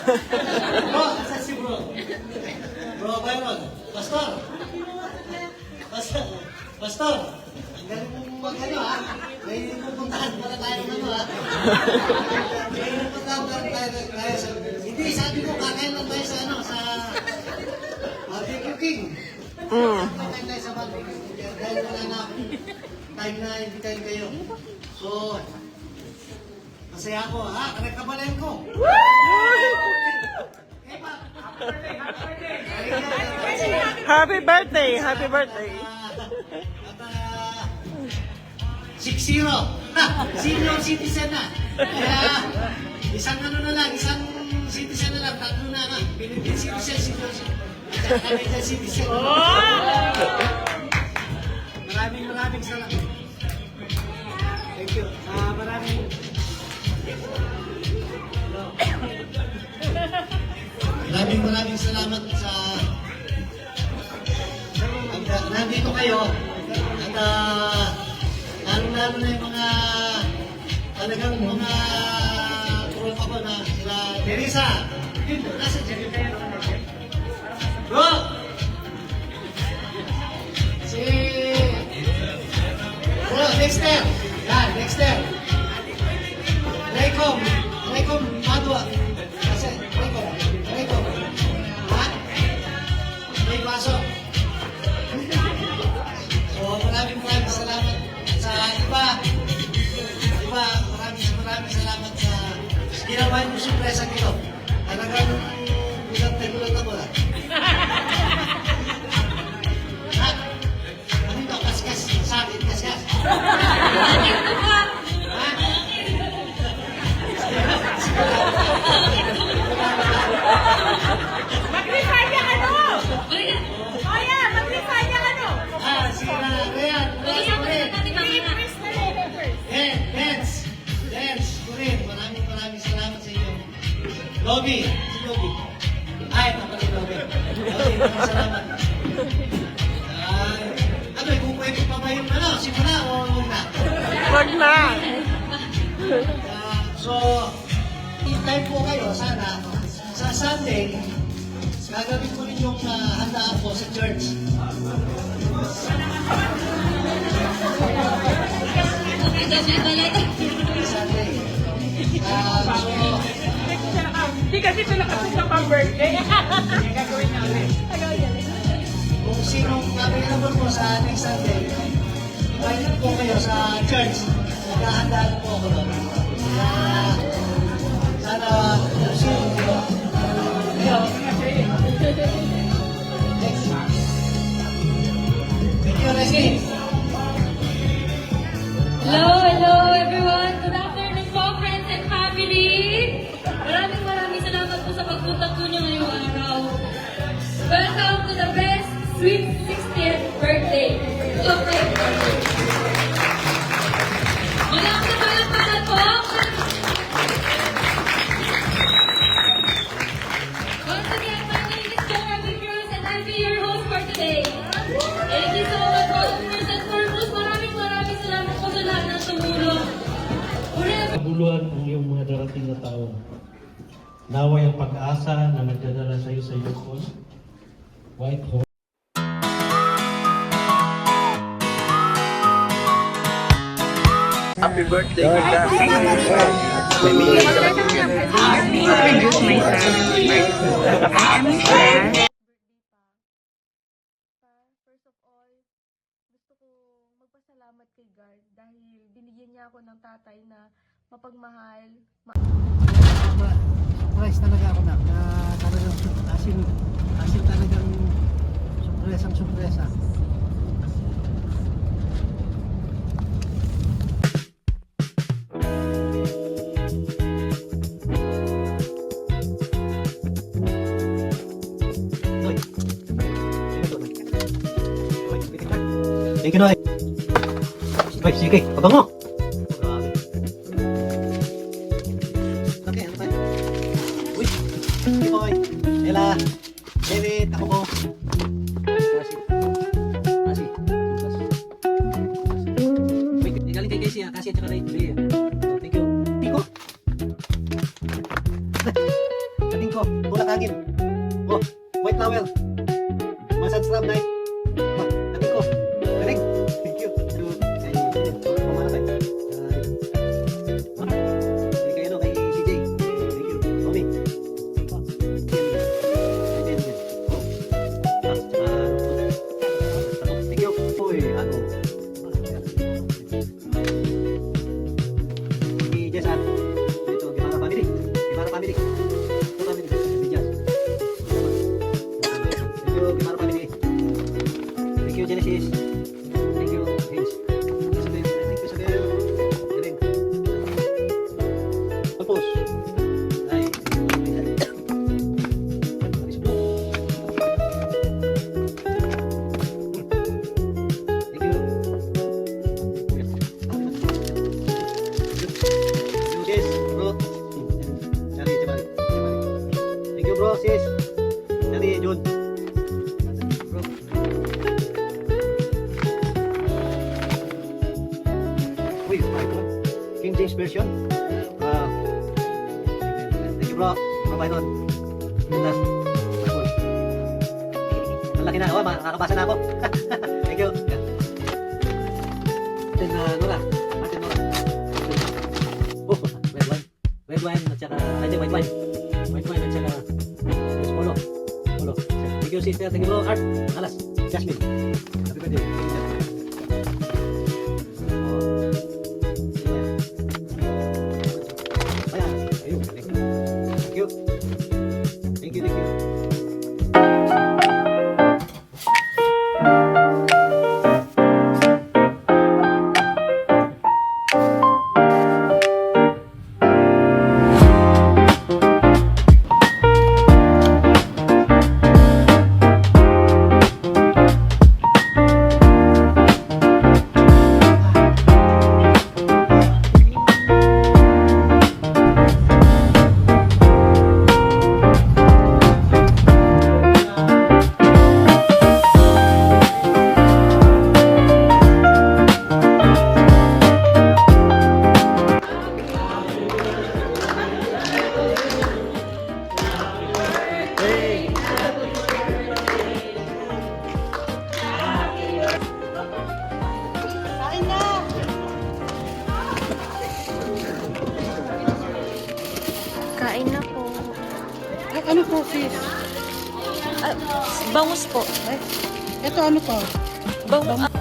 Bro, asan si bro? Bro Byron. Pastor. Pastor. Pastor. Ang galing mong mag-ano ha. May pupuntahan pala tayo ng ano ha. May pupuntahan pala tayo sa... Hindi, sabi ko kakain lang tayo sa ano, sa... Barbecue King. Kakain tayo sa Barbecue King. Dahil wala na ako. Time na invitahin kayo. So... Masaya ako, ha? Kanagkabalan ko. Happy birthday! Happy birthday! At 6-0. Senior citizen na. Kaya, isang ano na lang, isang citizen na lang, tatlo na nga. Philippine citizen, senior Canadian citizen. Maraming salamat. Thank you. Maraming salamat sa nandito kayo at lalo na yung mga talagang mga tropa ko na sila Teresa. Nasa dyan? Bro! Si Bro, Dexter! Yan, Dexter! Raycom Madua. Kasi, Raycom. Ha? May baso. So, maraming salamat sa iba. Maraming salamat sa ginawa niyo surpresa nito. Talagang gulat ako ha. Ha? Ano ito? Kaskas. Sa akin, kaskas. Mag-refine ka no? Kaya, mag-refine ka no? Sila, Rhea, Dance, Corinne, maraming salamat sa inyo. Lobby, si Lobby. Ay, napalito Lobby. Maraming salamat. Ano, kung pwede pa ba yung ano, simula o huwag na? Wag na! So, time po kayo, sana, sa Sunday, gagawin ko rin yung handaan po sa church. Sunday. Hindi kasi ito nakasuka pang birthday. Gagawin namin. Kung sinong available po sa next Sunday, invite po kayo sa church. Naghahandaan po ako doon. Kaya, sana, sino kayo? Next. Thank you, Resky. Hello everyone! Good afternoon po, friends and family! Maraming salamat po sa pagpunta po niyo ngayong araw. Welcome to the best sweet 60th birthday! Magandang palakpakan po! Once again, my name is Joey Cruz and I'll be your host for today. Thank you so much for first and foremost. Maraming salamat po sa lahat ng tumulong. Kabuluhan ang iyong mga darating na taon. Naway ang pag-asa na nagdadala sa iyo sa Yukon, Whitehall. Happy birthday! First of all, gusto ko magpasalamat kay God dahil binigyan niya ako ng tatay na mapagmahal. Surprise talaga ako na talagang asin talagang surpresa. Thank you, Noy. Sige, pabango. Okay, ano tayo? Uy, hindi ko Ella, David, ako po. Uy, galing kay Casey, Casey at saka kay Leia. Thank you. Tiko. Ating ko, tulak hangin. Oh, white towel. Massage rub night. Ating ko, galing. Thank you. Mamalakay. Kay ano, kay CJ. Thank you. Tommy. Thank you. Uy, ano. Si Jess at dito, Gimara family. Gimara family. Ito family. Si Jess. Thank you, Gimara family. Thank you, Genesis. Thank you, Hayes. Isabel. Thank you, Isabel. Galing. Tapos. Ay. Alis mo. Thank you. Sis, bro. Charlie, Jamali. Thank you, bro, sis. Charlie, Jun. Bro. Uy, iPhone. King James version. Thank you, bro. Bro, Byron. Ganda. iPhone. Ang laki na. Oh, makakabasa na ako. Thank you. Then, Nora. Atin, Nora. Oh, red wine. Red wine at saka, ay, white wine. White wine at saka, polo. Polo. Thank you, sister. Thank you, bro. Art. Alas. Jasmine. Happy birthday. Ayan. Ayun. Thank you. Thank you. Thank you. Kain na po. Ano po, sis? Bangus po. Ito ano to? Bangus.